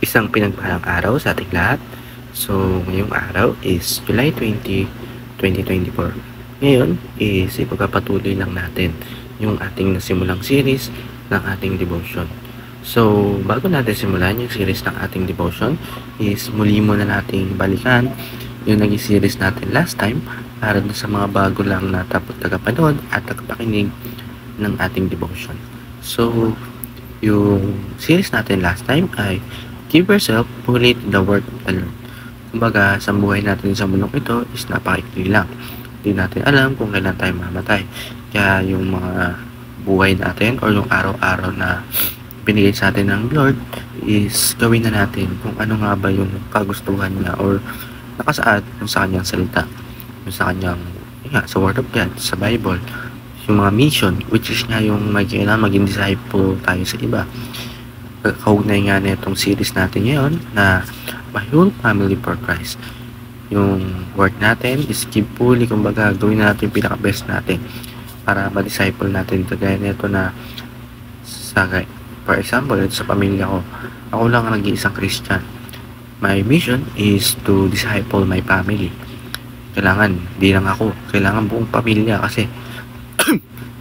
Isang pinagpalang araw sa ating lahat. So, ngayong araw is July 20, 2024. Ngayon is ipagpapatuloy lang natin yung ating nasimulang series ng ating devotion. So, bago natin simulan yung series ng ating devotion is muli muna nating balikan yung naging series natin last time para sa mga bago lang na tagapanood at tagapakinig ng ating devotion. So, yung series natin last time ay Give yourself fully to the work of the Lord. Kumbaga, sa buhay natin sa mundong ito is napakaikli lang. Hindi natin alam kung kailan tayo mamatay. Kaya yung mga buhay natin or yung araw-araw na binigay sa atin ng Lord is gawin na natin kung ano nga ba yung kagustuhan niya or nakasaad sa kanyang salita. Yung sa kanyang, sa Word of God, sa Bible. Yung mga mission, which is nga yung maging disciple tayo sa iba. Kaugnay nga na itong series natin ngayon na My Whole Family for Christ. Yung work natin is give fully, kumbaga gawin natin yung pinaka-best natin para ma-disciple natin. Kagaya nito na for example, ito sa pamilya ko, ako lang ang nag-iisang Christian. My mission is to disciple my family. Kailangan, di lang ako, kailangan buong pamilya kasi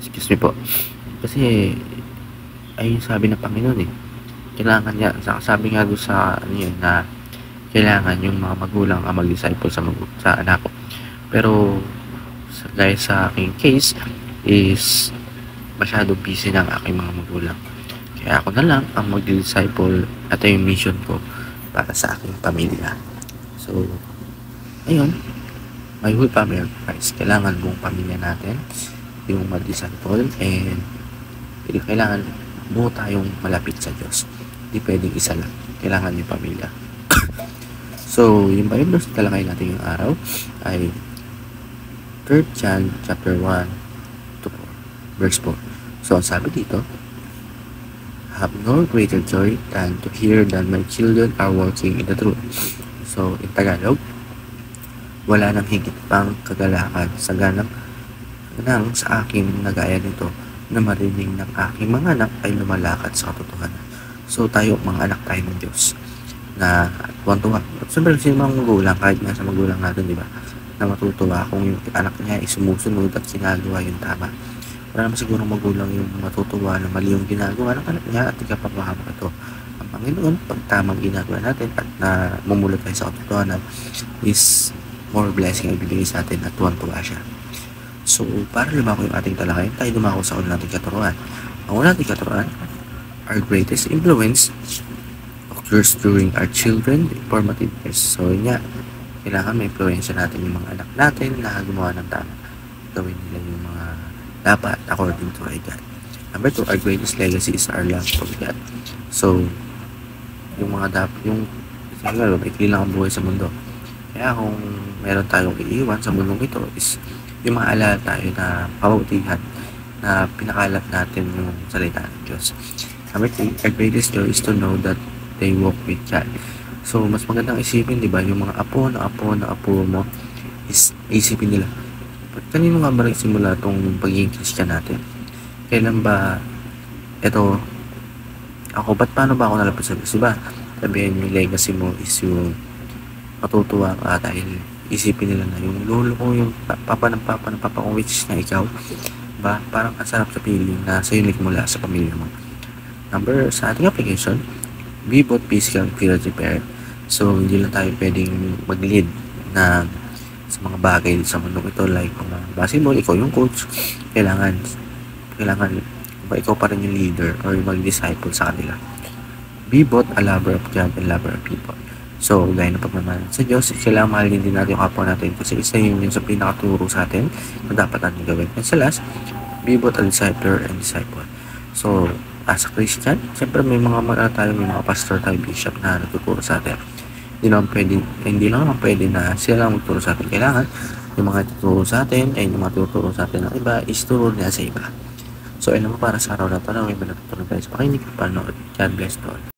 excuse me po, kasi ayun sabi ng Panginoon kailangan niya, sabi nga doon sa na kailangan yung mga magulang ang mag-disciple sa anak ko. Pero guys, sa aking case is masyado busy ng aking mga magulang. Kaya ako na lang ang mag-disciple at yung mission ko para sa aking pamilya. So, ayun, my whole family guys, kailangan buong pamilya natin yung mag-disciple and kailangan buo tayong malapit sa Diyos. Hindi pwedeng isa lang. Kailangan yung pamilya. So, yung Bible verse talakay natin yung araw ay 3 John chapter 1 to 4, verse 4. So, ang sabi dito, have no greater joy than to hear that my children are walking in the truth. So, in Tagalog, wala nang higit pang kagalakan sa ganang sa akin na gaya nito na marinig ng aking mga anak ay lumalakad sa katotohanan. So tayo, mga anak tayo ng Diyos na tuwan-tuwa. Siyempre, sino mga magulang, kahit nga sa magulang natin, di ba, na matutuwa kung yung anak niya ay sumusunod at ginagawa yung tama. Wala naman siguro magulang yung matutuwa na mali yung ginagawa ng anak niya at ikapapahamak ito. Ang Panginoon, pag tamang ginagawa natin at na mumulat tayo sa katotohanan is more blessing ay ibigay sa atin at tuwan-tuwa siya. So, para lumako yung ating talakayan, tayo lumako sa unang nating katuruan. Ang unang nating katuruan, our greatest influence occurs during our children formative years. So, yun nga, kailangan may influensya natin yung mga anak natin na gumawa ng tama. Gawin nila yung mga dapat according to our God. Number 2, our greatest legacy is our love for God. So, yung mga ikli lang ang buhay sa mundo. Kaya kung meron tayong iiwan sa mundong ito is yung maalala tayo na pamutihan na pinakalat natin yung salita ng Diyos. Number 3, our greatest joy is to know that they walk with God. So, mas magandang isipin, di ba, yung mga apo mo is isipin nila. Kanino nga ba nagsimula itong pagiging Christian natin? Kailan ba, paano ba ako nalapit sa Diyos? Diba, sabihin yung legacy mo is yung matutuwa ka dahil isipin nila na yung lolo ko, yung papa ng papa ko, which is na ikaw, ba? Parang ang sarap sa feeling na sa'yo nagmula sa pamilya mo. Number, sa ating application, be both physical and spiritual parent. So, hindi lang tayo pwedeng mag-lead na sa mga bagay sa mundong ito, like basketball, ikaw yung coach, kailangan ba ikaw pa rin yung leader or mag-disciple sa kanila. Be both a lover of God and lover of people. So, gaya ng pagmamahal sa Diyos, kailangan mahalin din natin yung kapwa natin kasi isa yun sa pinakaturo sa atin na dapat natin gawin. And sa last, be both a discipler and disciple. So, as a Christian, siyempre may mga pastor tayo, bishop na natuturo sa atin. Hindi lang naman pwede na sila lang magturo sa atin. Kailangan yung mga tuturo sa atin ay yung mga tuturo sa atin ng iba is turo niya sa iba. So, ayun naman para sa araw na ito na may natutunan tayo sa pakinig. Panood. God bless all.